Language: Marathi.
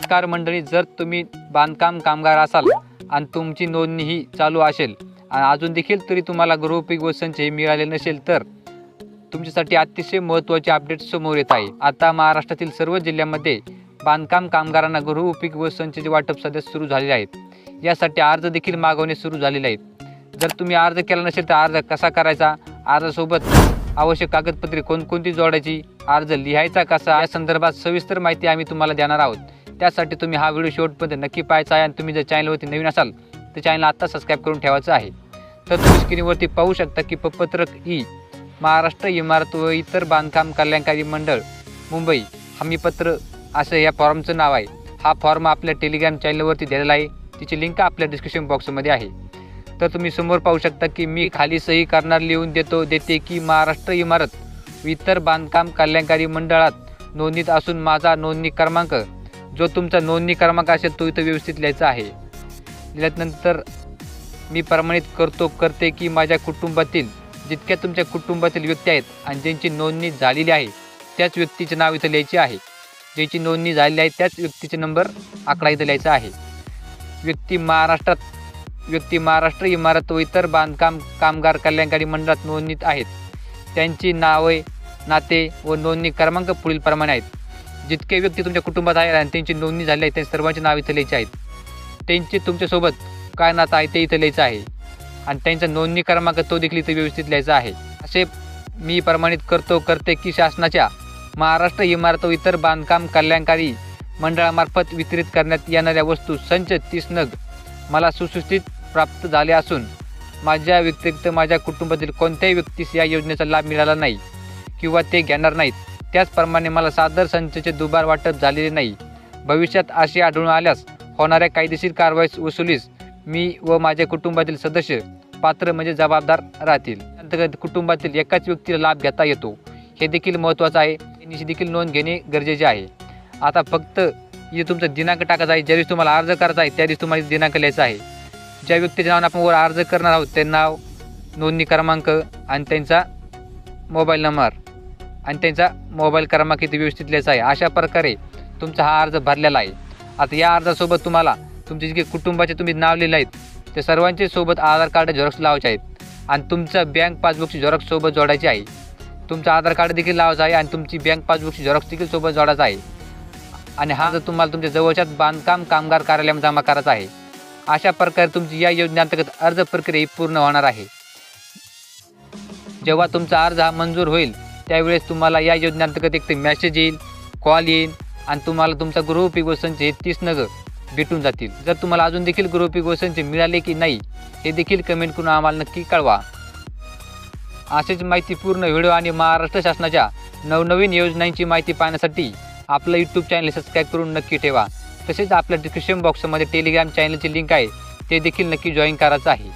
नमस्कार मंडळी, जर तुम्ही बांधकाम कामगार असाल आणि तुमची नोंदणी ही चालू असेल आणि अजून देखील तरी तुम्हाला गृहोपयोगी वस्तूंचे हे मिळाले नसेल तर तुमच्यासाठी अतिशय महत्त्वाचे अपडेट समोर येत आहे। आता महाराष्ट्रातील सर्व जिल्ह्यांमध्ये बांधकाम कामगारांना गृहोपयोगी वस्तूंचे जे वाटप सध्या सुरू झालेले आहेत, यासाठी अर्ज देखील मागवणे सुरू झालेले आहेत। जर तुम्ही अर्ज केला नसेल तर अर्ज कसा करायचा, अर्जासोबत आवश्यक कागदपत्रे कोणकोणती जोडायची, अर्ज लिहायचा कसा, या संदर्भात सविस्तर माहिती आम्ही तुम्हाला देणार आहोत। त्यासाठी तुम्ही हा व्हिडिओ शेवटपर्यंत नक्की पाहायचा आहे आणि तुम्ही जर चॅनलवरती नवीन असाल तर चॅनल आत्ता सबस्क्राईब करून ठेवायचं आहे। तर तुम्ही स्क्रीनवरती पाहू शकता की पत्रक ई महाराष्ट्र इमारत व इतर बांधकाम कल्याणकारी मंडळ मुंबई हमीपत्र असं या फॉर्मचं नाव आहे। हा फॉर्म आपल्या टेलिग्राम चॅनलवरती दिलेला आहे, तिची लिंक आपल्या डिस्क्रिप्शन बॉक्समध्ये आहे। तर तुम्ही समोर पाहू शकता की मी खाली सही करणार लिहून देते की महाराष्ट्र इमारत व इतर बांधकाम कल्याणकारी मंडळात नोंदणीत असून माझा नोंदणी क्रमांक जो तुमचा नोंदणी क्रमांक असेल तो इथं व्यवस्थित लिहायचा आहे। लिहिल्यानंतर मी प्रमाणित करते की माझ्या कुटुंबातील जितक्या तुमच्या कुटुंबातील व्यक्ती आहेत आणि ज्यांची नोंदणी झालेली आहे त्याच व्यक्तीचे नाव इथं लिहायचे आहे। ज्याची नोंदणी झालेली आहे त्याच व्यक्तीचे नंबर आकडा इथं लिहायचा आहे। व्यक्ती महाराष्ट्र इमारत व इतर बांधकाम कामगार कल्याणकारी मंडळात नोंदणीत आहेत, त्यांची नावे नाते व नोंदणी क्रमांक पुढील प्रमाणे आहेत। जितके व्यक्ती तुमच्या कुटुंबात आहेत आणि त्यांची नोंदणी झाली आहे त्यांच्या सर्वांचे नाव इथं लिहायचे आहेत। त्यांचे तुमच्यासोबत काय नातं आहे ते इथं लिहायचं आहे आणि त्यांचा नोंदणी क्रमांक तो देखील इथं व्यवस्थित लिहायचा आहे। असे मी प्रमाणित करते की शासनाच्या महाराष्ट्र इमारत व इतर बांधकाम कल्याणकारी मंडळामार्फत वितरित करण्यात येणाऱ्या वस्तू संच 30 नग मला सुसूचित प्राप्त झाले असून माझ्या व्यतिरिक्त माझ्या कुटुंबातील कोणत्याही व्यक्तीस या योजनेचा लाभ मिळाला नाही किंवा ते घेणार नाहीत। त्याचप्रमाणे मला सादर संचचे दुबार वाटप झालेले नाही। भविष्यात असे आढळून आल्यास होणाऱ्या कायदेशीर कारवाईस वसुलीस मी व माझ्या कुटुंबातील सदस्य पात्र म्हणजे जबाबदार राहतील। अंतर्गत कुटुंबातील एकाच व्यक्तीला लाभ घेता येतो हे देखील महत्त्वाचं आहे, याची देखील नोंद घेणे गरजेचे आहे। आता फक्त इथे तुमचा दिनांक टाकायचा आहे, ज्यावेळेस तुम्हाला अर्ज करायचा आहे त्यावेळेस तुम्हाला दिनांक लिहायचा आहे। ज्या व्यक्तीच्या नावाने आपण वर अर्ज करणार आहोत ते नाव, नोंदणी क्रमांक आणि त्यांचा मोबाईल नंबर आणि त्यांचा मोबाईल क्रमांक इथे व्यवस्थित लिहायचा आहे। अशा प्रकारे तुमचा हा अर्ज भरलेला आहे। आता या अर्जासोबत तुम्हाला तुमचे जे कुटुंबाचे तुम्ही नाव लिहिले आहेत ते सर्वांचे सोबत आधार कार्ड झेरॉक्स लावायचे आहेत आणि तुमचं बँक पासबुकची झेरॉक्स सोबत जोडायची आहे। तुमचं आधार कार्ड देखील लावायचं आहे आणि तुमची बँक पासबुकची झेरॉक्स देखील सोबत जोडायचा आहे आणि हा जर तुम्हाला तुमच्या जवळच्याच बांधकाम कामगार कार्यालयामध्ये जमा करायचा आहे। अशा प्रकारे तुमची या योजनेअंतर्गत अर्ज प्रक्रिया ही पूर्ण होणार आहे। जेव्हा तुमचा अर्ज हा मंजूर होईल त्यावेळेस तुम्हाला या योजनेअंतर्गत एक मेसेज येईल, कॉल येईल आणि तुम्हाला तुमचा गृहोपयोगी वस्तूंचे 30 नग भेटून जातील। जर तुम्हाला अजून देखील गृहोपयोगी वस्तूंचे मिळाले की नाही हे देखील कमेंट करून आम्हाला नक्की कळवा। असेच माहितीपूर्ण व्हिडिओ आणि महाराष्ट्र शासनाच्या नवनवीन योजनांची माहिती पाहण्यासाठी आपलं यूट्यूब चॅनल सबस्क्राईब करून नक्की ठेवा। तसेच आपल्या डिस्क्रिप्शन बॉक्समध्ये टेलिग्राम चॅनलची लिंक आहे, ते देखील नक्की जॉईन करायचं आहे।